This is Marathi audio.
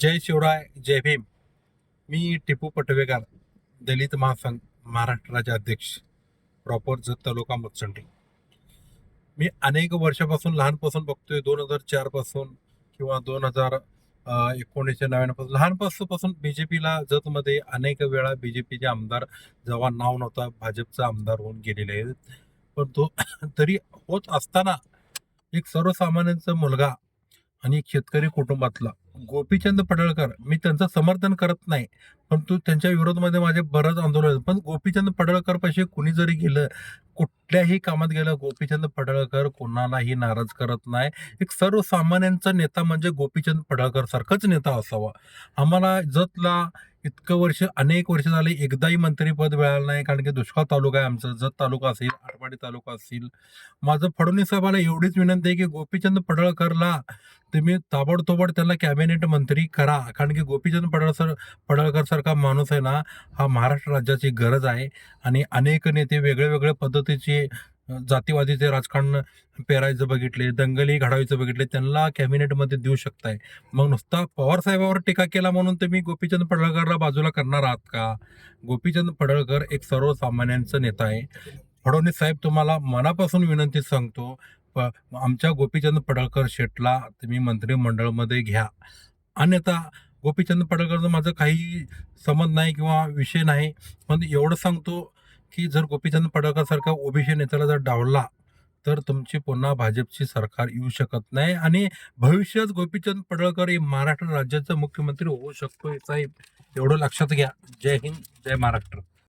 जय शिवराय, जय भीम. मी टिपू पटवेकर, दलित महासंघ महाराष्ट्राचे अध्यक्ष, प्रॉपर जत तालुका मुचंडी. मी अनेक वर्षापासून लहानपासून बघतोय, 2004 पासून किंवा 1999 पासून लहानपासून बीजेपीला जतमध्ये अनेक वेळा बीजेपीचे आमदार, जेव्हा नाव नव्हता भाजपचा आमदार होऊन गेलेले आहेत. पण तो तरी होत असताना एक सर्वसामान्यांचा मुलगा आणि एक शेतकरी कुटुंबातला गोपीचंद पडळकर, मी त्यांचं समर्थन करत नाही, परंतु त्यांच्या विरोधामध्ये माझे बरंच आंदोलन. पण गोपीचंद पडळकर पाशी कुणी जरी गेलं, कुठल्याही कामात गेलं, गोपीचंद पडळकर कोणालाही नाराज करत नाही. एक सर्वसामान्यांचा नेता म्हणजे गोपीचंद पडळकर सारखाच नेता असावा. आम्हाला जतला इतकं वर्ष, अनेक वर्ष झाले एकदाही मंत्रीपद मिळालं नाही, कारण की दुष्काळ तालुका आहे आमचं. जत तालुका असेल, आटपाडी तालुका असेल. माझं फडणवीस साहेबाला एवढीच विनंती आहे की गोपीचंद पडळकरला तुम्ही ताबडतोब त्याला कॅबिनेट मंत्री करा, कारण की गोपीचंद पडळकर सारखा माणूस आहे ना, हा महाराष्ट्र राज्याची गरज आहे. आणि अनेक नेते वेगळे वेगळ्या पद्धतीचे जातीवादीचे राजकारण पेरायचं बघितले, दंगली घडवायचं बघितले, त्यांना कॅबिनेटमध्ये देऊ शकताय. मग नुसता पवार साहेबावर टीका केला म्हणून तुम्ही गोपीचंद पडळकरला बाजूला करणार आहात का? गोपीचंद पडळकर एक सर्वसामान्यांचा नेता आहे. फडणवीस साहेब, तुम्हाला मनापासून विनंती सांगतो, आमच्या गोपीचंद पडळकर शेटला तुम्ही मंत्रिमंडळामध्ये घ्या. अन्यथा गोपीचंद पडळकरचं माझं काही संबंध नाही किंवा विषय नाही, पण एवढं सांगतो की जर गोपीचंद पडळकर सारखा ओबीसी नेत्याला जर डावलला तर तुमची पुन्हा भाजपची सरकार येऊ शकत नाही आणि भविष्यात गोपीचंद पडळकर हे महाराष्ट्र राज्याचा मुख्यमंत्री होऊ शकतो. साहेब, एवढं लक्षात घ्या. जय हिंद, जय महाराष्ट्र.